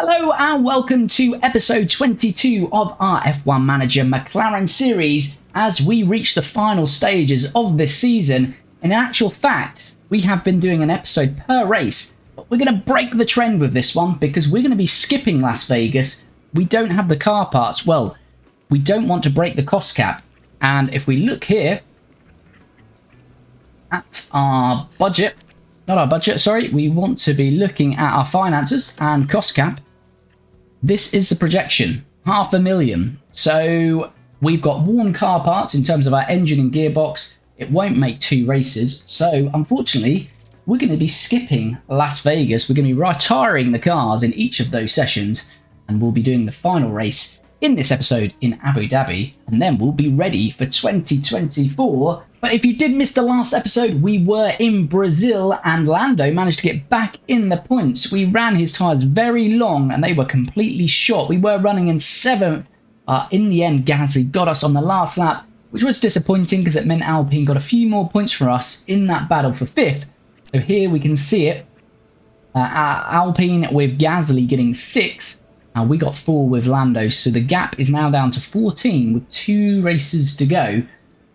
Hello and welcome to episode 22 of our F1 Manager McLaren series as we reach the final stages of this season. In actual fact, we have been doing an episode per race, but we're going to break the trend with this one because we're going to be skipping Las Vegas. We don't have the car parts. Well, we don't want to break the cost cap. And if we look here at our budget, not our budget, sorry, we want to be looking at our finances and cost cap. This is the projection, $500,000. So we've got worn car parts in terms of our engine and gearbox. It won't make 2 races. So unfortunately, we're going to be skipping Las Vegas. We're going to be retiring the cars in each of those sessions. And we'll be doing the final race in this episode in Abu Dhabi. And then we'll be ready for 2024. But if you did miss the last episode, we were in Brazil and Lando managed to get back in the points. We ran his tyres very long and they were completely shot. We were running in 7th. In the end, Gasly got us on the last lap, which was disappointing because it meant Alpine got a few more points for us in that battle for 5th. So here we can see it. Alpine with Gasly getting 6. We got 4 with Lando. So the gap is now down to 14 with 2 races to go.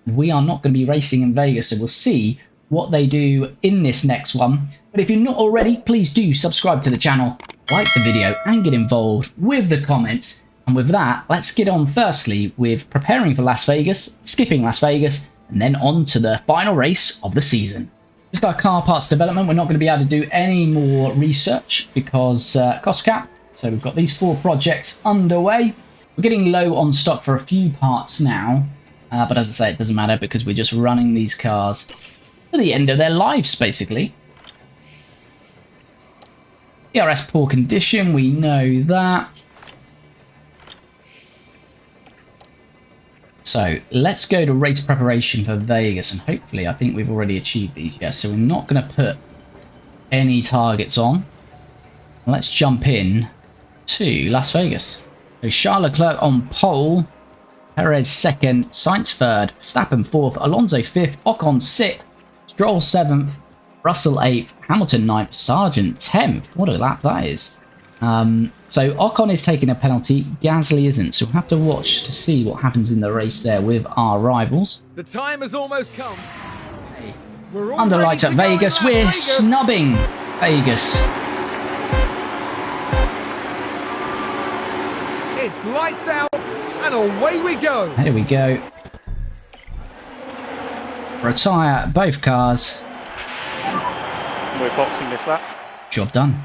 We are not going to be racing in Vegas, so we'll see what they do in this next one. But if you're not already, please do subscribe to the channel, like the video, and get involved with the comments. And with that, let's get on firstly with preparing for Las Vegas, skipping Las Vegas, and then on to the final race of the season. Just our car parts development, we're not going to be able to do any more research because cost cap. So we've got these 4 projects underway. We're getting low on stock for a few parts now. But as I say, it doesn't matter because we're just running these cars to the end of their lives, basically. ERS poor condition, we know that. So let's go to race preparation for Vegas, and hopefully I think we've already achieved these. Yeah, so we're not going to put any targets on. Let's jump in to Las Vegas. So Charles Leclerc on pole. Perez 2nd, Sainz 3rd, Verstappen 4th, Alonso 5th, Ocon 6th, Stroll 7th, Russell 8th, Hamilton 9th, Sargent 10th. What a lap that is. So Ocon is taking a penalty, Gasly isn't, so we'll have to watch to see what happens in the race there with our rivals. The time has almost come. Under lights at Vegas, we're snubbing Vegas. It's lights out and away we go. Here we go. Retire both cars. We're boxing this lap. Job done.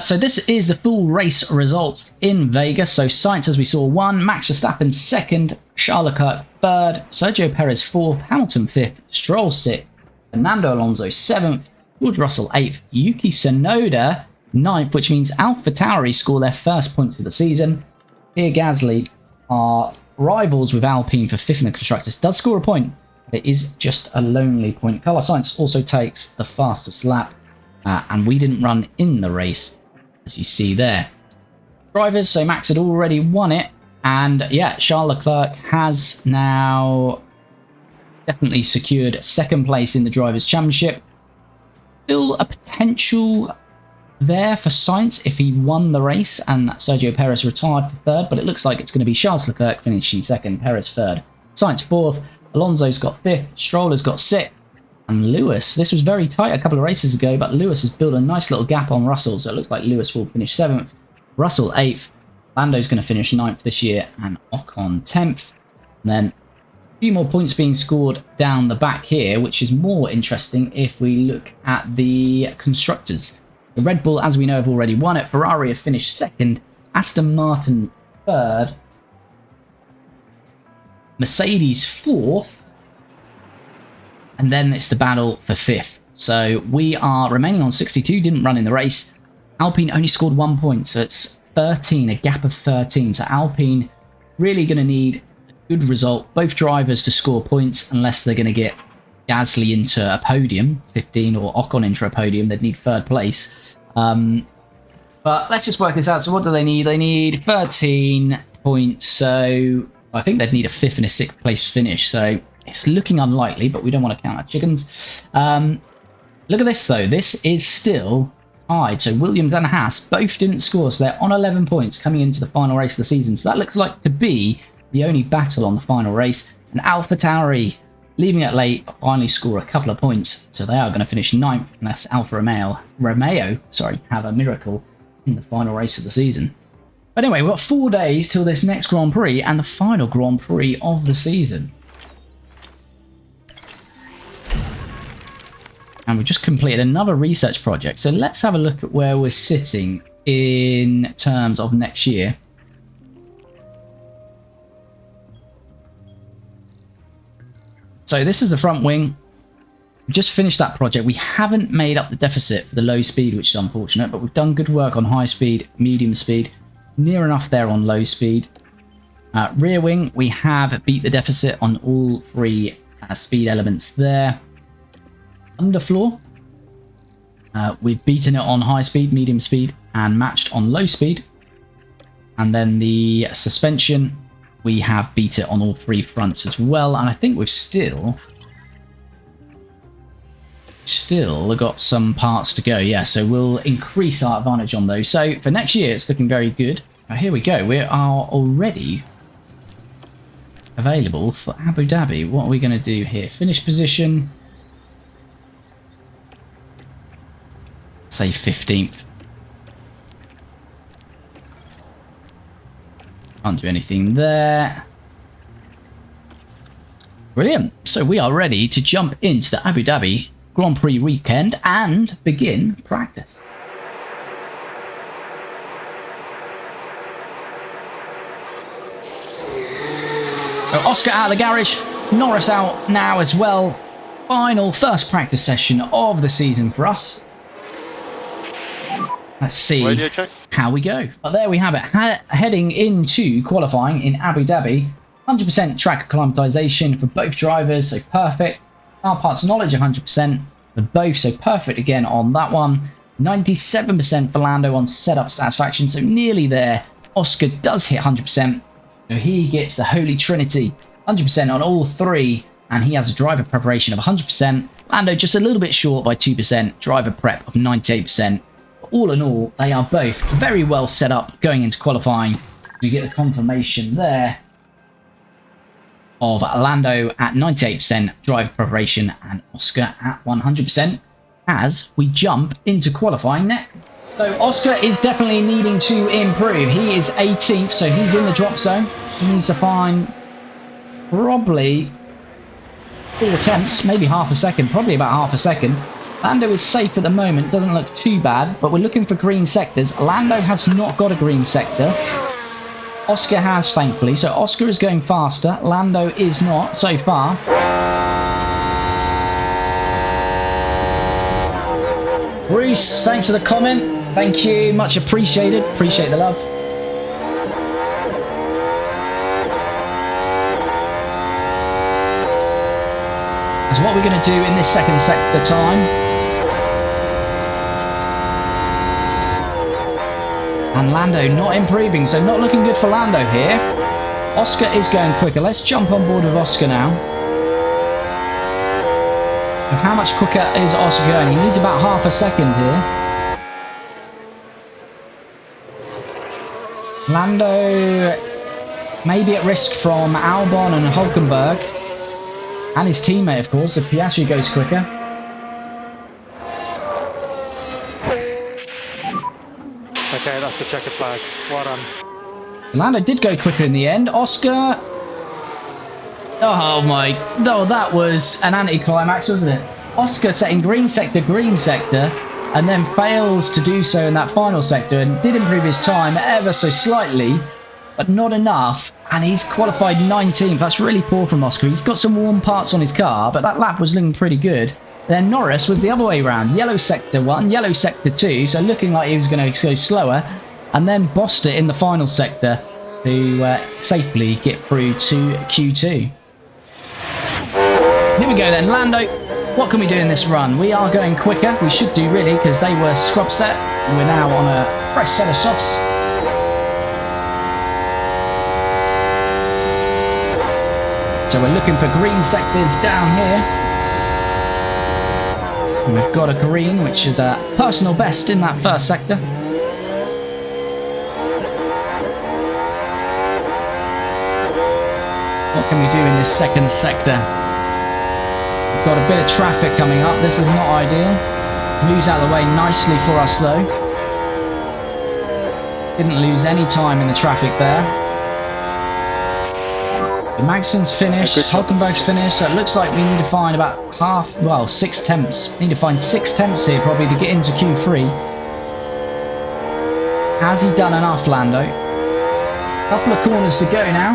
So this is the full race results in Vegas. So Sainz, as we saw, 1, Max Verstappen 2nd, Charles Leclerc 3rd, Sergio Perez 4th, Hamilton 5th, Stroll 6th, Fernando Alonso 7th, George Russell 8th, Yuki Tsunoda 9th, which means AlphaTauri score their first points of the season. Here Gasly, our rivals with Alpine for 5th in the constructors, does score a point. It is just a lonely point. Carlos Sainz also takes the fastest lap, and we didn't run in the race, as you see there. Drivers, so Max had already won it, and yeah, Charles Leclerc has now definitely secured 2nd place in the Drivers' Championship. Still a potential there for Sainz if he won the race and Sergio Perez retired for 3rd, but it looks like it's going to be Charles Leclerc finishing 2nd, Perez 3rd, Sainz 4th, Alonso's got 5th, Stroll has got 6th, and Lewis, this was very tight a couple of races ago, but Lewis has built a nice little gap on Russell, so it looks like Lewis will finish 7th, Russell 8th, Lando's going to finish 9th this year, and Ocon 10th. And then a few more points being scored down the back here, which is more interesting if we look at the constructors. The Red Bull, as we know, have already won it. Ferrari have finished 2nd. Aston Martin 3rd. Mercedes 4th. And then it's the battle for 5th. So we are remaining on 62. Didn't run in the race. Alpine only scored 1 point. So it's 13, a gap of 13. So Alpine really going to need a good result. Both drivers to score points unless they're going to get Gasly into a podium, 15, or Ocon into a podium. They'd need 3rd place. But let's just work this out. So what do they need? They need 13 points. So I think they'd need a 5th and a 6th place finish. So it's looking unlikely, but we don't want to count our chickens. Look at this, though. This is still tied. So Williams and Haas both didn't score, so they're on 11 points coming into the final race of the season. So that looks like to be the only battle on the final race. And AlphaTauri, leaving it late, finally score a couple of points. So they are going to finish 9th, unless Alfa Romeo, have a miracle in the final race of the season. But anyway, we've got 4 days till this next Grand Prix and the final Grand Prix of the season. And we've just completed another research project. So let's have a look at where we're sitting in terms of next year. So this is the front wing. We just finished that project. We haven't made up the deficit for the low speed, which is unfortunate, but we've done good work on high speed, medium speed, near enough there on low speed. Rear wing, we have beat the deficit on all 3 speed elements there. Underfloor, we've beaten it on high speed, medium speed, and matched on low speed. And then the suspension, we have beat it on all 3 fronts as well. And I think we've still got some parts to go. Yeah, so we'll increase our advantage on those. So for next year, it's looking very good. Here we go. We are already available for Abu Dhabi. What are we going to do here? Finish position. Say 15th. Can't do anything there. Brilliant. So we are ready to jump into the Abu Dhabi Grand Prix weekend and begin practice. So Oscar out of the garage, Norris out now as well. Final first practice session of the season for us. Let's see how we go. But there we have it. Heading into qualifying in Abu Dhabi. 100% track acclimatization for both drivers, so perfect. Car parts knowledge 100% for both, so perfect again on that one. 97% for Lando on setup satisfaction, so nearly there. Oscar does hit 100%, so he gets the Holy Trinity. 100% on all 3, and he has a driver preparation of 100%. Lando just a little bit short by 2%, driver prep of 98%. All in all, they are both very well set up going into qualifying. You get the confirmation there of Lando at 98% driver preparation and Oscar at 100% as we jump into qualifying next. So Oscar is definitely needing to improve. He is 18th, so he's in the drop zone. He needs to find probably 4 tenths, maybe half a second, probably about half a second. Lando is safe at the moment, doesn't look too bad, but we're looking for green sectors. Lando has not got a green sector. Oscar has, thankfully, so Oscar is going faster. Lando is not, so far. Bruce, thanks for the comment. Thank you, much appreciated. Appreciate the love. So what we're going to do in this second sector time. And Lando not improving, so not looking good for Lando here. Oscar is going quicker. Let's jump on board with Oscar now. And how much quicker is Oscar going? He needs about half a second here. Lando may be at risk from Albon and Hulkenberg. And his teammate, of course, if Piastri goes quicker. Okay, that's the checker flag. Well done. Lando did go quicker in the end. Oscar. Oh my. No, that was an anticlimax, wasn't it? Oscar setting green sector, and then fails to do so in that final sector and did improve his time ever so slightly, but not enough. And he's qualified 19th. That's really poor from Oscar. He's got some warm parts on his car, but that lap was looking pretty good. Then Norris was the other way around. Yellow sector 1, yellow sector 2, so looking like he was going to go slower, and then bossed it in the final sector to safely get through to Q2. Here we go then, Lando. What can we do in this run? We are going quicker. We should do really, because they were scrub set. And we're now on a fresh set of softs. So we're looking for green sectors down here. We've got a green, which is a personal best in that first sector. What can we do in this second sector? We've got a bit of traffic coming up. This is not ideal. Moves out of the way nicely for us though. Didn't lose any time in the traffic there. The Magson's finished, Hulkenberg's finished, so it looks like we need to find about 6 tenths. Need to find 6 tenths here probably to get into Q3. Has he done enough, Lando? Couple of corners to go now.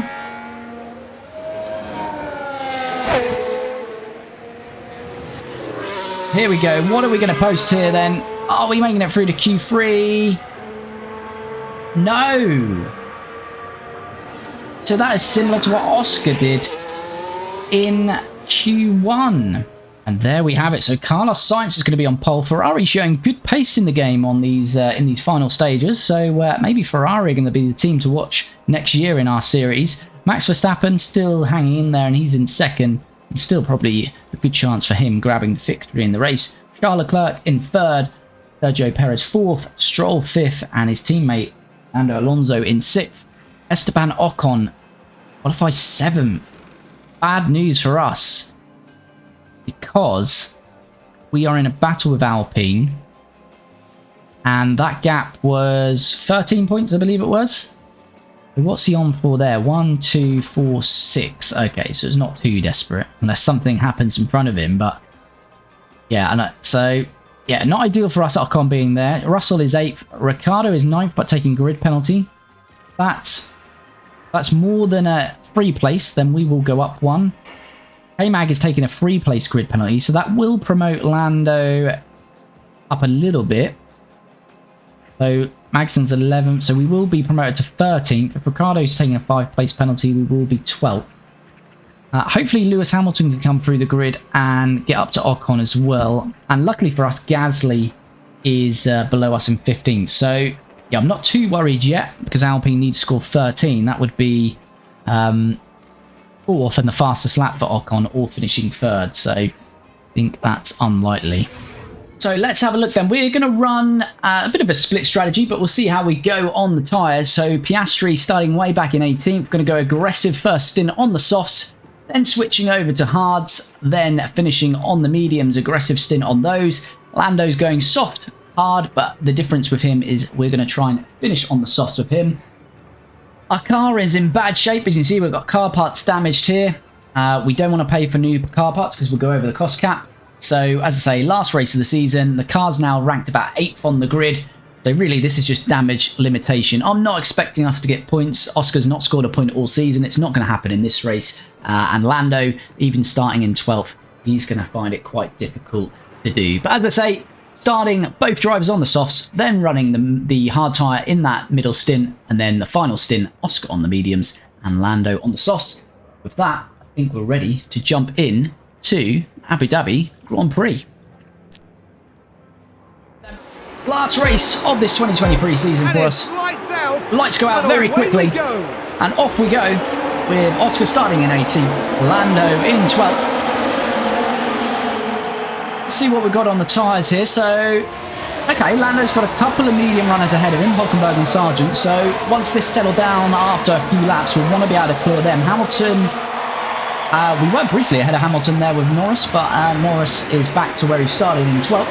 Here we go. What are we going to post here then? Are we making it through to Q3? No. So that is similar to what Oscar did in Q1. And there we have it. So Carlos Sainz is going to be on pole. Ferrari showing good pace in the game on these in these final stages. So maybe Ferrari are going to be the team to watch next year in our series. Max Verstappen still hanging in there and he's in second. And still probably a good chance for him grabbing the victory in the race. Charles Leclerc in third. Sergio Perez fourth. Stroll fifth. And his teammate Fernando Alonso in sixth. Esteban Ocon qualifies 7th. Bad news for us because we are in a battle with Alpine and that gap was 13 points, I believe it was. What's he on for there? 1, 2, 4, 6. Okay, so it's not too desperate unless something happens in front of him, but yeah, I know. So yeah, not ideal for us, Ocon being there. Russell is 8th. Ricciardo is 9th, but taking grid penalty. That's more than a free place, then we will go up 1. K-Mag is taking a free place grid penalty, so that will promote Lando up a little bit. So Magson's 11th, so we will be promoted to 13th. If Ricciardo's taking a 5-place penalty, we will be 12th. Hopefully Lewis Hamilton can come through the grid and get up to Ocon as well. And luckily for us, Gasly is below us in 15th. So yeah, I'm not too worried yet because Alpine need to score 13. That would be 4th and the fastest lap for Ocon, or finishing 3rd. So I think that's unlikely. So let's have a look then. We're going to run a bit of a split strategy, but we'll see how we go on the tyres. So Piastri starting way back in 18th. Going to go aggressive first stint on the softs, then switching over to hards, then finishing on the mediums, aggressive stint on those. Lando's going soft, hard, but the difference with him is we're going to try and finish on the softs with him. Our car is in bad shape. As you can see, we've got car parts damaged here. We don't want to pay for new car parts because we'll go over the cost cap. So as I say, last race of the season, the car's now ranked about 8th on the grid. So really, this is just damage limitation. I'm not expecting us to get points. Oscar's not scored a point all season. It's not going to happen in this race. And Lando, even starting in 12th, he's going to find it quite difficult to do. But as I say, starting both drivers on the softs, then running the hard tyre in that middle stint, and then the final stint, Oscar on the mediums and Lando on the softs. With that, I think we're ready to jump in to Abu Dhabi Grand Prix. Last race of this 2020 pre-season for us. Lights go out very quickly, and off we go with Oscar starting in 18th, Lando in 12th. Let's see what we've got on the tyres here. So, okay, Lando's got a couple of medium runners ahead of him, Hulkenberg and Sargent. So once this settled down after a few laps, we'll want to be able to clear them. Hamilton, we were briefly ahead of Hamilton there with Norris, but Norris is back to where he started in 12th.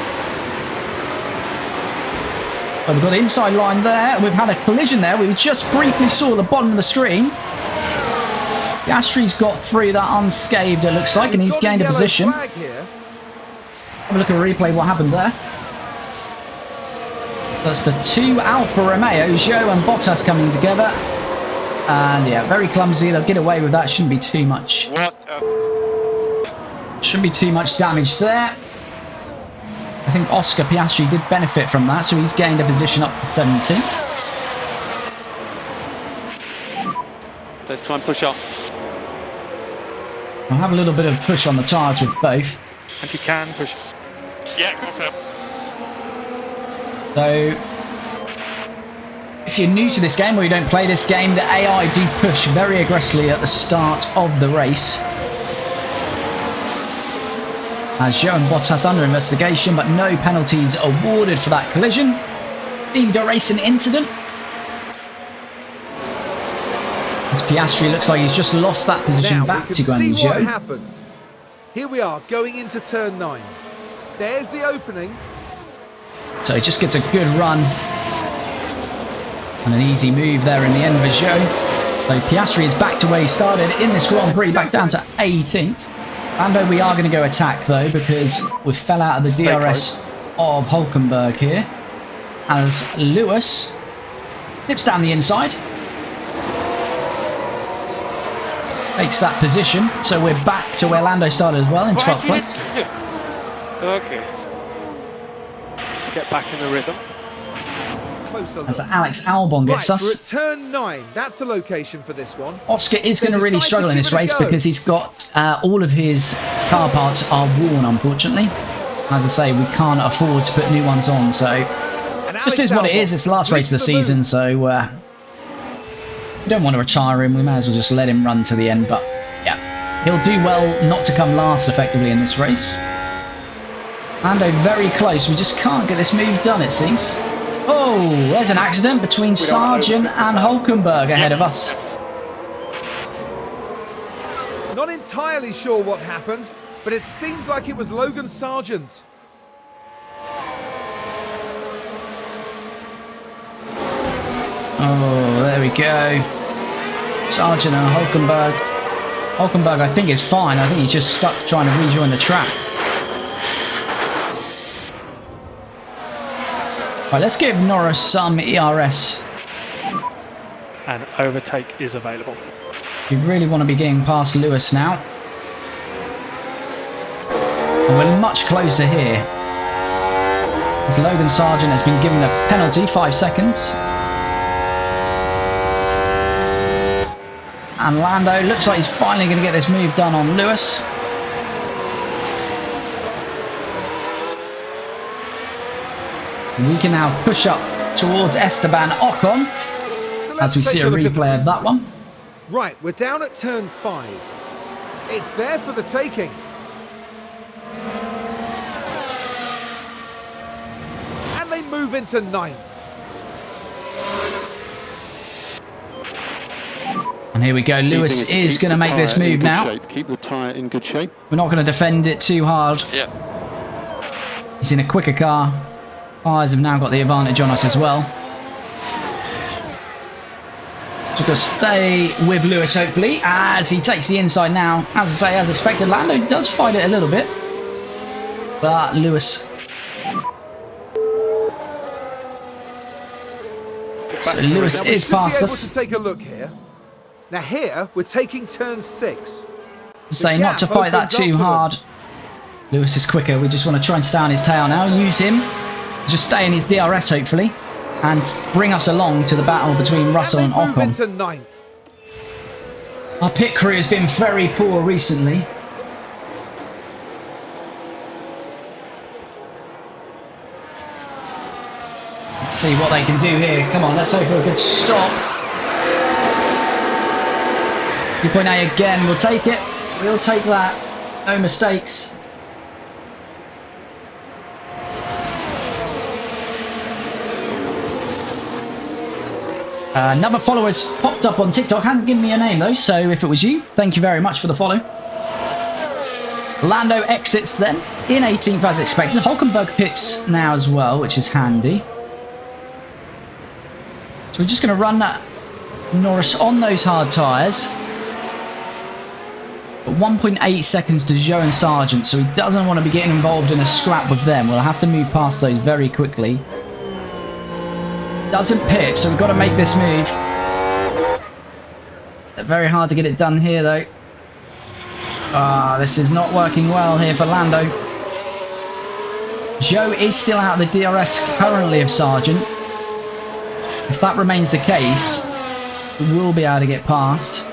So we've got the inside line there. We've had a collision there. We just briefly saw the bottom of the screen. Piastri's got through that unscathed, it looks like, and he's gained a position. Have a look at a replay what happened there. That's the two Alfa Romeos, Zhou and Bottas coming together. And yeah, very clumsy. They'll get away with that. Shouldn't be too much. Shouldn't be too much damage there. I think Oscar Piastri did benefit from that, so he's gained a position up to 17. Let's try and push up. I'll have a little bit of push on the tyres with both. If you can, push. Yeah, go for it. So, if you're new to this game or you don't play this game, the AI do push very aggressively at the start of the race. As Joe and Bottas under investigation, but no penalties awarded for that collision. Deemed a racing incident. As Piastri looks like he's just lost that position Now back we to can see what Guangzhou. happened. Here we are going into turn 9. There's the opening. So he just gets a good run. And an easy move there in the end for Joe. So Piastri is back to where he started in this Grand Prix, back down to 18th. Lando, we are going to go attack though, because we fell out of the DRS of Hulkenberg here. As Lewis dips down the inside. Takes that position. So we're back to where Lando started as well, in 12th place. Okay. Let's get back in the rhythm. As Alex Albon gets Right, we're at us. turn 9. That's the location for this one. Oscar is going to really decide struggle to in give this it a race go. because he's got all of his car parts are worn, unfortunately. As I say, we can't afford to put new ones on, so And just is what it is. It's the last race of the season, so we don't want to retire him. We may as well just let him run to the end, but yeah, he'll do well not to come last effectively in this race. Lando very close. We just can't get this move done, it seems. Oh, there's an accident between Sargent and Hulkenberg ahead of us. Not entirely sure what happened, but it seems like it was Logan Sargent. Oh, there we go. Sargent and Hulkenberg. Hulkenberg, I think, is fine. I think he's just stuck trying to rejoin the track. Right, let's give Norris some ERS. And overtake is available. We really want to be getting past Lewis now. And we're much closer here. As Logan Sargent has been given a penalty, 5 seconds. And Lando looks like he's finally going to get this move done on Lewis. We can now push up towards Esteban Ocon So as we see a take look at the replay of that one. Right, we're down at turn 5. It's there for the taking. And they move into 9th. And here we go. Lewis is going to make this move now. Keep the tyre in good shape. We're not going to defend it too hard. Yeah. He's in a quicker car. Tyres have now got the advantage on us as well. So we're going to stay with Lewis, hopefully, as he takes the inside now. As I say, as expected, Lando does fight it a little bit. But Lewis... So Lewis Now, we is should be past able us. to take a look here. Now here, we're taking turn 6. Say not to fight that too hard. Lewis is quicker. We just want to try and stay on his tail now. Use him. Just stay in his DRS, hopefully. And bring us along to the battle between Russell and move Ocon. into 9th. Our pit crew has been very poor recently. Let's see what they can do here. Come on, let's hope for a good stop. 2.8 again. We'll take it. We'll take that. No mistakes. Another follower's popped up on TikTok. Hadn't given me a name though, so if it was you, thank you very much for the follow. Lando exits then in 18th as expected. Hulkenberg pits now as well, which is handy. So we're just going to run that Norris on those hard tyres. 1.8 seconds to Joe and Sargent, so he doesn't want to be getting involved in a scrap with them. We'll have to move past those very quickly. Doesn't pit, so we've got to make this move. Very hard to get it done here, though. This is not working well here for Lando. Joe is still out of the DRS currently of Sargent. If that remains the case, we will be able to get past.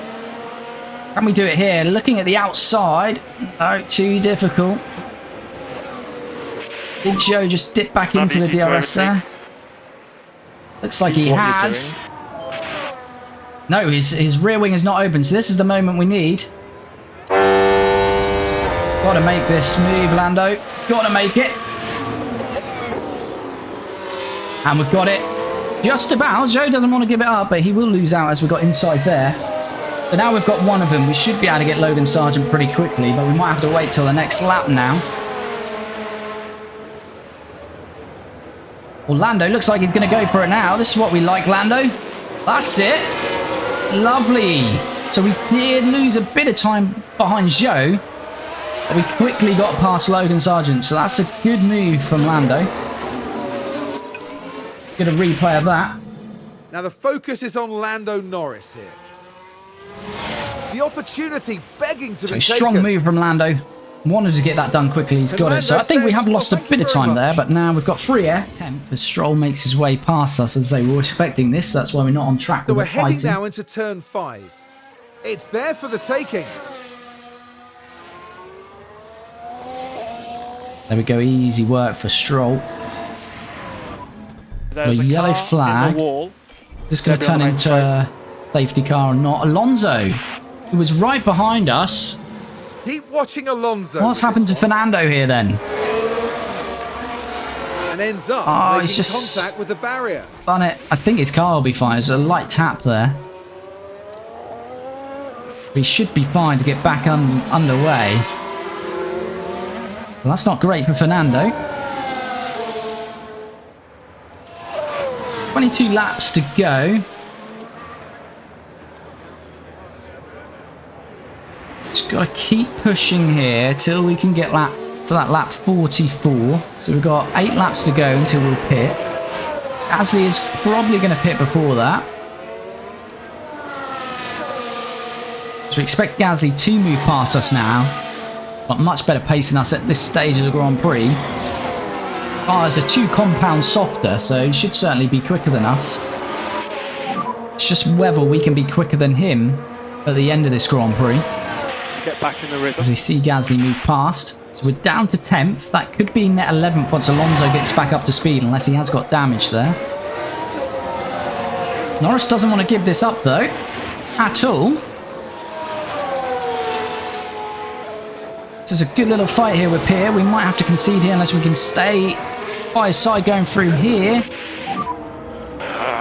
Can we do it here? Looking at the outside. No, too difficult. Did Joe just dip back into the DRS there? Looks like he has. No, his rear wing is not open, so this is the moment we need. Gotta make this move, Lando. Gotta make it. And we've got it. Just about. Zhou doesn't want to give it up, but he will lose out as we got inside there. But now we've got one of them. We should be able to get Logan Sargent pretty quickly, but we might have to wait till the next lap now. Well, Lando looks like he's going to go for it now. This is what we like, Lando. That's it. Lovely. So we did lose a bit of time behind Zhou, but we quickly got past Logan Sargent. So that's a good move from Lando. Get a replay of that. Now the focus is on LandoNorris here. The opportunity begging to be taken. Strong move from Lando. Wanted to get that done quickly. He's got it. So I think we have lost a bit of time there, but now we've got free air. 10th as Stroll makes his way past us. As they were expecting this, that's why we're not on track. So we're heading now into turn 5. It's there for the taking. There we go. Easy work for Stroll. There's a yellow car flag. in the wall. This is going to turn into a safety car or not. Alonso, who was right behind us. Keep watching Alonso. What's happened to Fernando here then? And ends up Oh, making he's just contact with the barrier. done it. I think his car will be fine. There's a light tap there. He should be fine to get back underway. Well, that's not great for Fernando. 22 laps to go. Just got to keep pushing here till we can get to that lap 44. So we've got 8 laps to go until we'll pit. Gasly is probably going to pit before that. So we expect Gasly to move past us now. Got much better pace than us at this stage of the Grand Prix. Cars are 2 compounds softer, so he should certainly be quicker than us. It's just whether we can be quicker than him at the end of this Grand Prix. Let's get back in the rhythm. As we see Gasly move past. So we're down to 10th. That could be net 11th once Alonso gets back up to speed, unless he has got damage there. Norris doesn't want to give this up, though, at all. This is a good little fight here with Pierre. We might have to concede here unless we can stay by his side going through here.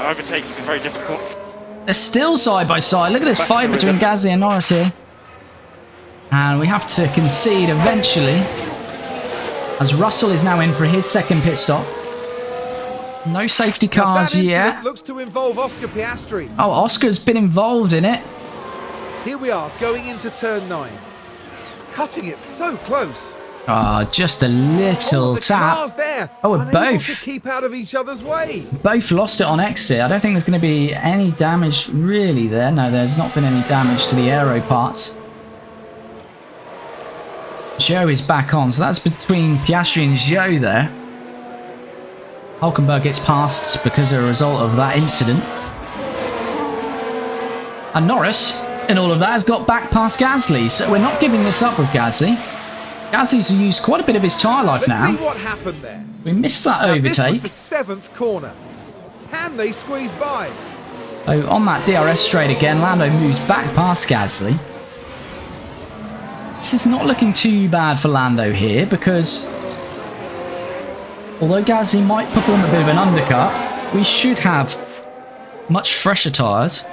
Overtaking is very difficult. They're still side by side. Look at this fight between Gasly and Norris here. And we have to concede eventually, as Russell is now in for his second pit stop. No safety cars yet. Looks to involve Oscar Piastri. Oh, Oscar's been involved in it. Here we are going into turn 9. Cutting it so close. Oh, just a little tap. Cars there. Oh, we're unable both. to keep out of each other's way. Both lost it on exit. I don't think there's going to be any damage really there. No, there's not been any damage to the aero parts. Zhou is back on, so that's between Piastri and Zhou there. Hulkenberg gets past because of a result of that incident. And Norris, in all of that, has got back past Gasly, so we're not giving this up with Gasly. Gasly's used quite a bit of his tyre life now. Let's see what happened there. We missed that overtake. This was the 7th corner. Can they squeeze by? So on that DRS straight again, Lando moves back past Gasly. This is not looking too bad for Lando here, because although Gasly might perform a bit of an undercut, we should have much fresher tyres.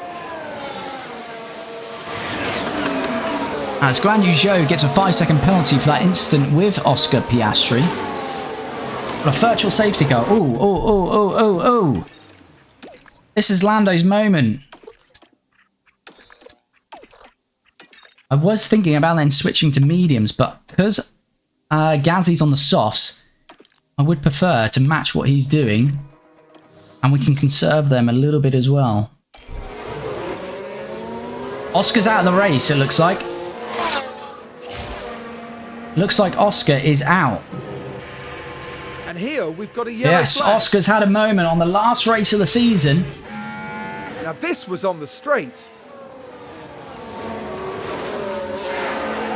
As Guan Yu Zhou gets a 5-second penalty for that incident with Oscar Piastri. But a virtual safety car. Oh. This is Lando's moment. I was thinking about then switching to mediums, but because Gasly's on the softs, I would prefer to match what he's doing, and we can conserve them a little bit as well. Oscar's out of the race, it looks like. Looks like Oscar is out. And here we've got a yellow Yes, flag. Oscar's had a moment on the last race of the season. Now this was on the straight.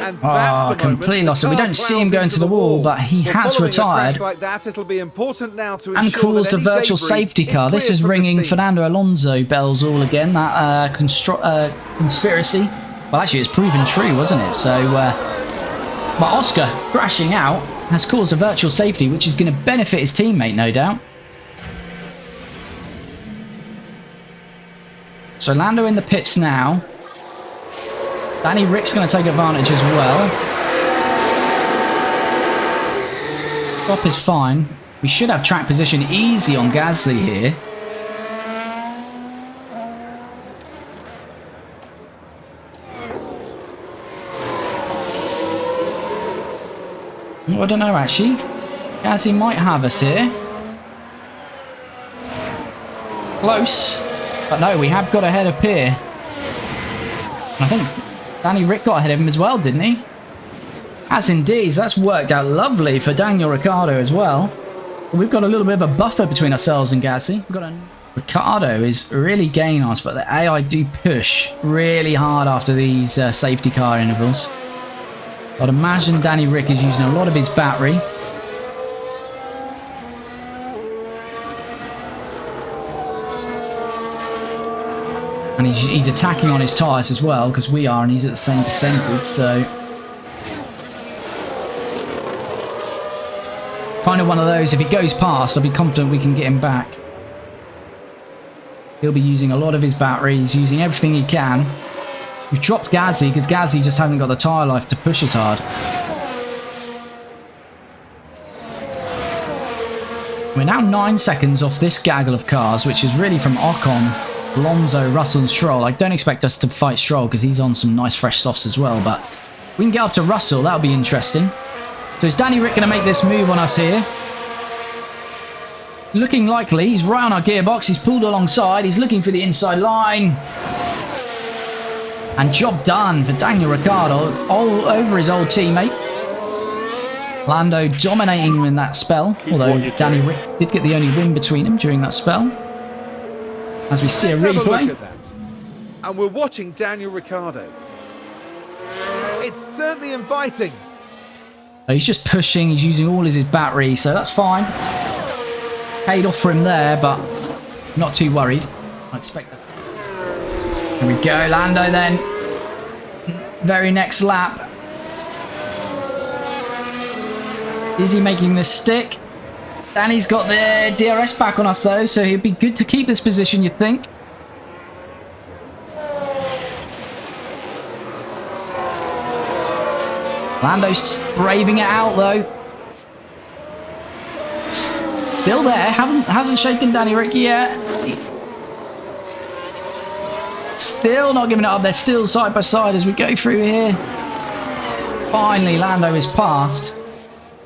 And that's the completely lost it. We don't see him go into the wall, but he has retired. Like that, it'll be important now to And caused a virtual safety car. This is ringing Fernando Alonso bells all again. That conspiracy. Well, actually, it's proven true, wasn't it? So But Oscar crashing out has caused a virtual safety, which is going to benefit his teammate, no doubt. So Lando in the pits now. Danny Rick's going to take advantage as well. Top is fine. We should have track position easy on Gasly here. Oh, I don't know actually. Gasly might have us here. Close. But no, we have got ahead of Pierre. I think Danny Rick got ahead of him as well, didn't he? As indeed, that's worked out lovely for Daniel Ricciardo as well. We've got a little bit of a buffer between ourselves and Gasly. Ricciardo is really gaining us, but the AI do push really hard after these safety car intervals. I'd imagine Danny Rick is using a lot of his battery. And he's attacking on his tyres as well, because we are, and he's at the same percentage, so... Kind of one of those, if he goes past, I'll be confident we can get him back. He'll be using a lot of his batteries, using everything he can. We've dropped Gasly, because Gasly just hasn't got the tyre life to push as hard. We're now 9 seconds off this gaggle of cars, which is really from Ocon, Alonso, Russell and Stroll. I don't expect us to fight Stroll because he's on some nice fresh softs as well, but we can get up to Russell. That'll be interesting. So is Danny Rick going to make this move on us here? Looking likely. He's right on our gearbox. He's pulled alongside. He's looking for the inside line. And job done for Daniel Ricciardo all over his old teammate. Lando dominating in that spell, although Danny Rick did get the only win between them during that spell. As we see a replay. Look at that. And we're watching Daniel Ricciardo. It's certainly inviting. He's just pushing. He's using all his battery, so that's fine. Paid off for him there, but not too worried. I expect that. Here we go, Lando then. Very next lap. Is he making this stick? Danny's got the DRS back on us though, so it'd be good to keep this position, you'd think. Lando's braving it out though. Still there, hasn't shaken Danny Rick yet. Still not giving it up, they're still side by side as we go through here. Finally, Lando is passed.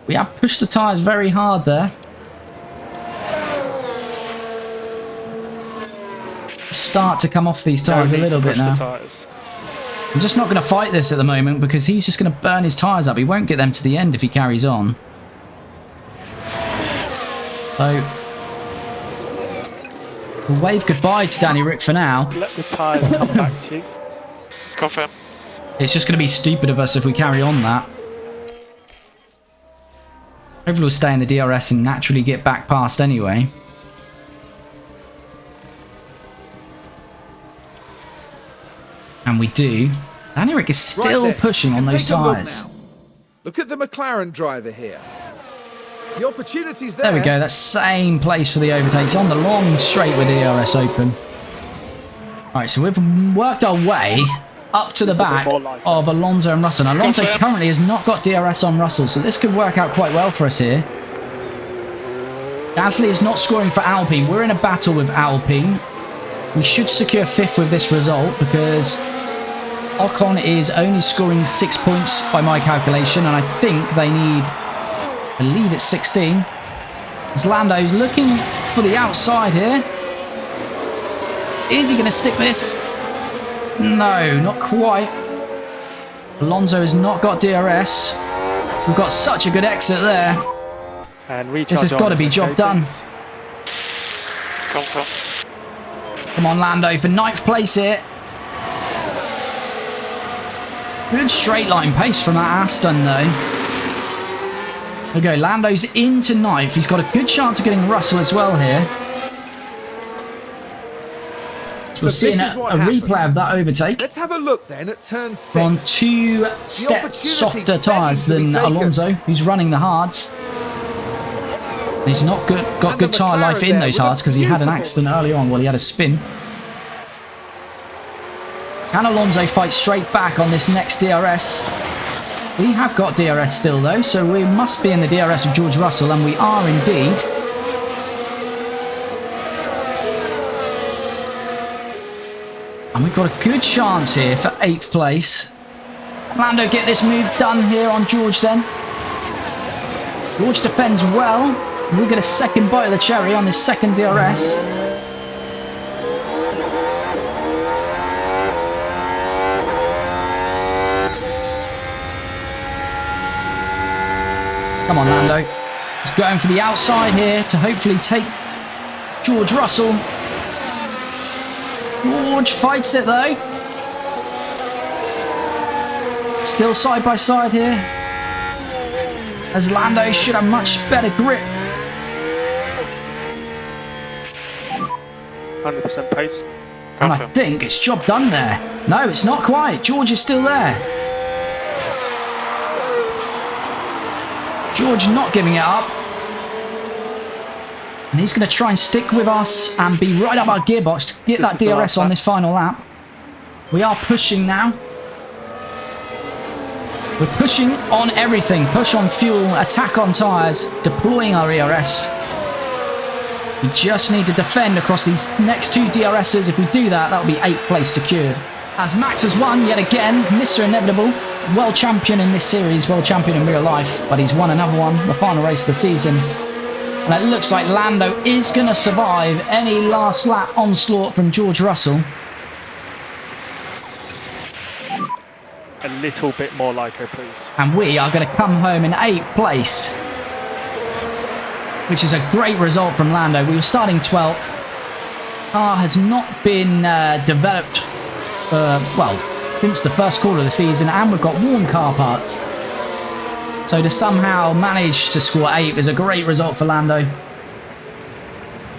We have pushed the tyres very hard there. Start to come off these tyres a little bit now. I'm just not going to fight this at the moment because he's just going to burn his tyres up. He won't get them to the end if he carries on. So we'll wave goodbye to Danny Rick for now. Let the tyres come back to you. Confirm. It's just going to be stupid of us if we carry on that. Hopefully we'll stay in the DRS and naturally get back past anyway. And we do. Danny Rick is still pushing on those tyres. Look at the McLaren driver here. The opportunity's there. There we go. That same place for the overtakes on the long straight with DRS open. Alright, so we've worked our way up to the back of Alonso and Russell. Now, Alonso currently has not got DRS on Russell, so this could work out quite well for us here. Gasly is not scoring for Alpine. We're in a battle with Alpine. We should secure 5th with this result because Ocon is only scoring 6 points by my calculation, and I think they need, I believe it's 16. As Lando's looking for the outside here. Is he going to stick this? No, not quite. Alonso has not got DRS. We've got such a good exit there. And this has got to be job done. Come on, Lando, for 9th place here. Good straight line pace from that Aston, though. Okay, Lando's into 9th. He's got a good chance of getting Russell as well here. we're But seeing this a is what replay of that overtake. Let's have a look then at turn 6. We're on 2 step softer tyres than Alonso, who's running the hards. He's not got good tyre life in those hards because he had an accident early on while he had a spin. Can Alonso fight straight back on this next DRS? We have got DRS still though, so we must be in the DRS of George Russell, and we are indeed. And we've got a good chance here for 8th place. Lando get this move done here on George then. George defends well. We'll get a second bite of the cherry on this second DRS. Come on, Lando. He's going for the outside here to hopefully take George Russell. George fights it though. Still side by side here. As Lando should have much better grip. 100% pace. And I think it's job done there. No, it's not quite. George is still there. George not giving it up. And he's going to try and stick with us and be right up our gearbox to get that DRS on this final lap. We are pushing now. We're pushing on everything. Push on fuel, attack on tyres, deploying our ERS. We just need to defend across these next 2 DRSs. If we do that, that'll be 8th place secured. As Max has won yet again, Mr. Inevitable, world champion in this series, world champion in real life, but he's won another one, the final race of the season. And it looks like Lando is going to survive any last lap onslaught from George Russell. A little bit more Lyco, please. And we are going to come home in 8th place, which is a great result from Lando. We were starting 12th. Car has not been developed, well, since the first quarter of the season, and we've got worn car parts. So to somehow manage to score 8th is a great result for Lando.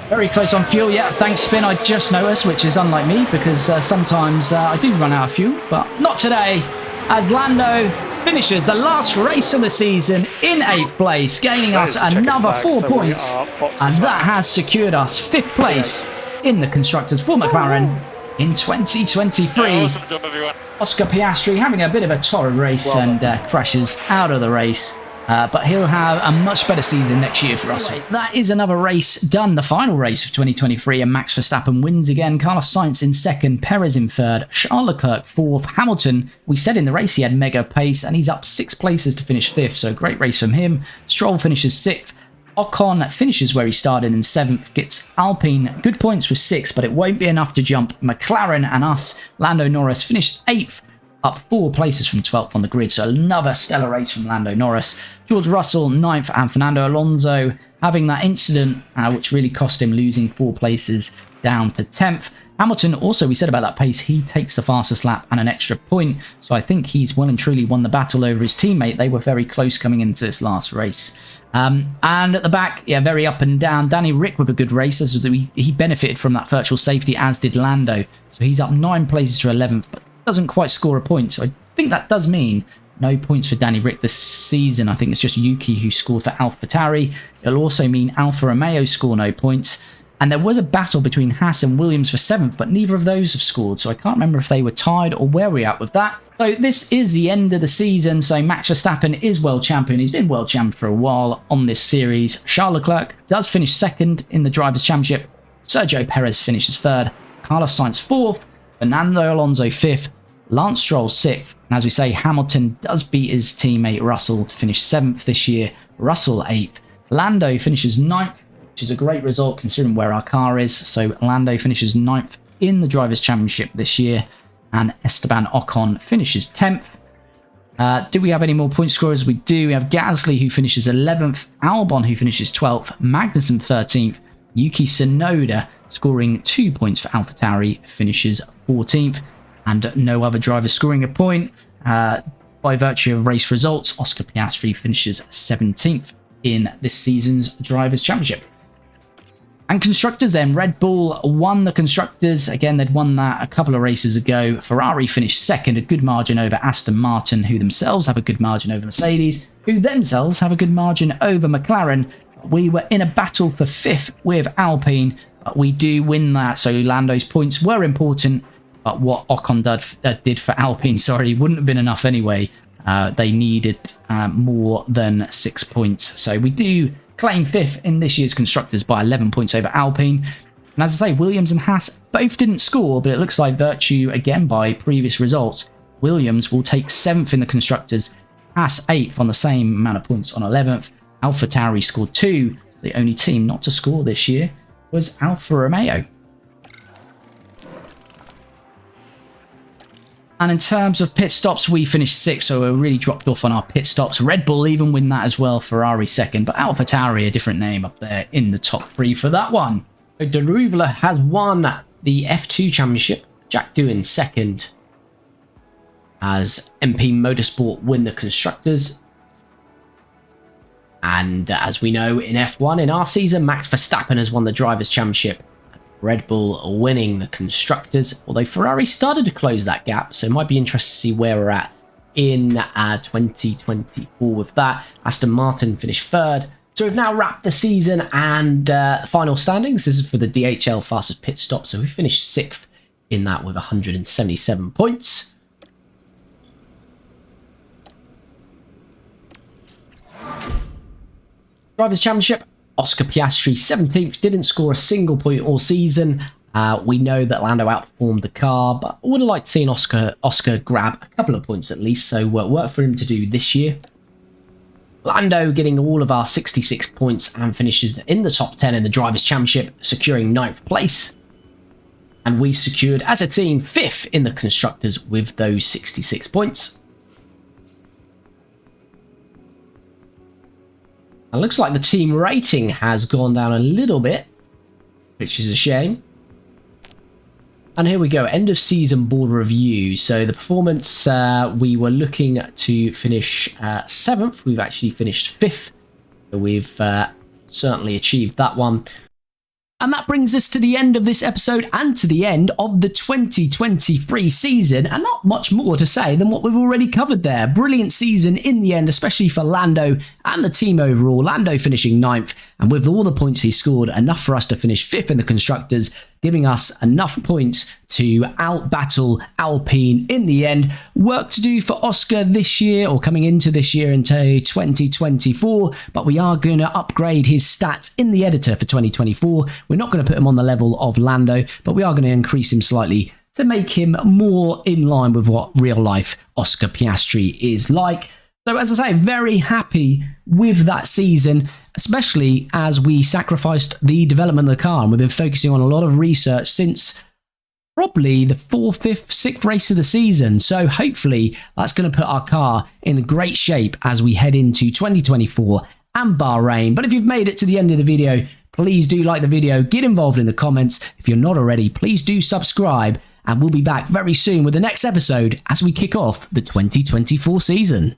Very close on fuel, yeah, thanks Spin, I just noticed, which is unlike me, because sometimes I do run out of fuel, but not today, as Lando finishes the last race of the season in 8th place, gaining us another 4 points, and that has secured us 5th place in the Constructors for McLaren in 2023. Oscar Piastri having a bit of a torrid race and crashes out of the race. But he'll have a much better season next year for us. That is another race done, the final race of 2023, and Max Verstappen wins again. Carlos Sainz in 2nd, Perez in 3rd, Charles Leclerc 4th, Hamilton, we said in the race he had mega pace, and he's up 6 places to finish 5th, so great race from him. Stroll finishes 6th. Ocon finishes where he started in 7th, gets Alpine good points with 6, but it won't be enough to jump McLaren and us. LandoNorris finished 8th, up 4 places from 12th on the grid, so another stellar race from LandoNorris. George Russell 9th, and Fernando Alonso having that incident which really cost him, losing 4 places down to 10th. Hamilton also, we said about that pace, he takes the fastest lap and an extra point, so I think he's well and truly won the battle over his teammate. They were very close coming into this last race. And at the back, yeah, very up and down. Danny Rick with a good race, as he benefited from that virtual safety, as did Lando, so he's up 9 places to 11th, but doesn't quite score a point, so I think that does mean no points for Danny Rick this season. I think it's just Yuki who scored for AlphaTauri. It'll also mean Alfa Romeo score no points. And there was a battle between Haas and Williams for 7th, but neither of those have scored, so I can't remember if they were tied or where we're at with that. So this is the end of the season, so Max Verstappen is world champion. He's been world champion for a while on this series. Charles Leclerc does finish 2nd in the Drivers' Championship. Sergio Perez finishes 3rd. Carlos Sainz 4th. Fernando Alonso 5th. Lance Stroll 6th. And as we say, Hamilton does beat his teammate Russell to finish 7th this year. Russell 8th. Lando finishes 9th. Which is a great result considering where our car is. So Lando finishes 9th in the Drivers' Championship this year, and Esteban Ocon finishes 10th. Do we have any more point scorers? We do. We have Gasly, who finishes 11th, Albon, who finishes 12th, Magnussen 13th, Yuki Tsunoda scoring 2 points for AlphaTauri, finishes 14th, and no other driver scoring a point. By virtue of race results, Oscar Piastri finishes 17th in this season's Drivers' Championship. And constructors then, Red Bull won the constructors. Again, they'd won that a couple of races ago. Ferrari finished second, a good margin over Aston Martin, who themselves have a good margin over Mercedes, who themselves have a good margin over McLaren. We were in a battle for fifth with Alpine, but we do win that. So Lando's points were important, but what Ocon did for Alpine, wouldn't have been enough anyway. They needed more than 6 points. So we do claim fifth in this year's constructors by 11 points over Alpine. And as I say, Williams and Haas both didn't score, but it looks like virtue, again, by previous results, Williams will take 7th in the constructors, Haas 8th on the same amount of points on 11th. AlphaTauri scored 2. The only team not to score this year was Alfa Romeo. And in terms of pit stops, we finished 6th, so we really dropped off on our pit stops. Red Bull even win that as well, Ferrari 2nd, but AlphaTauri, a different name up there in the top 3 for that one. So Deruvla has won the F2 Championship, Jack Doohan 2nd, as MP Motorsport win the constructors. And as we know in F1 in our season, Max Verstappen has won the Drivers' Championship. Red Bull winning the constructors, although Ferrari started to close that gap, so it might be interesting to see where we're at in 2024 with that. Aston Martin finished 3rd. So we've now wrapped the season and final standings. This is for the DHL fastest pit stop, so we finished 6th in that with 177 points. Drivers' Championship, Oscar Piastri 17th, didn't score a single point all season. We know that Lando outperformed the car, but I would have liked to see Oscar grab a couple of points at least, so work for him to do this year. Lando getting all of our 66 points and finishes in the top 10 in the Drivers' Championship, securing 9th place. And we secured, as a team, 5th in the Constructors with those 66 points. It looks like the team rating has gone down a little bit, which is a shame. And here we go, end of season board review. So the performance, we were looking to finish 7th. We've actually finished 5th. So we've certainly achieved that one. And that brings us to the end of this episode and to the end of the 2023 season. And not much more to say than what we've already covered there. Brilliant season in the end, especially for Lando and the team overall. Lando finishing 9th, and with all the points he scored, enough for us to finish 5th in the Constructors, giving us enough points to out-battle Alpine in the end. Work to do for Oscar this year, or coming into this year into 2024, but we are going to upgrade his stats in the editor for 2024. We're not going to put him on the level of Lando, but we are going to increase him slightly to make him more in line with what real-life Oscar Piastri is like. So as I say, very happy with that season, especially as we sacrificed the development of the car, and we've been focusing on a lot of research since probably the 4th, 5th, 6th race of the season. So hopefully that's going to put our car in great shape as we head into 2024 and Bahrain. But if you've made it to the end of the video, please do like the video, get involved in the comments. If you're not already, please do subscribe, and we'll be back very soon with the next episode as we kick off the 2024 season.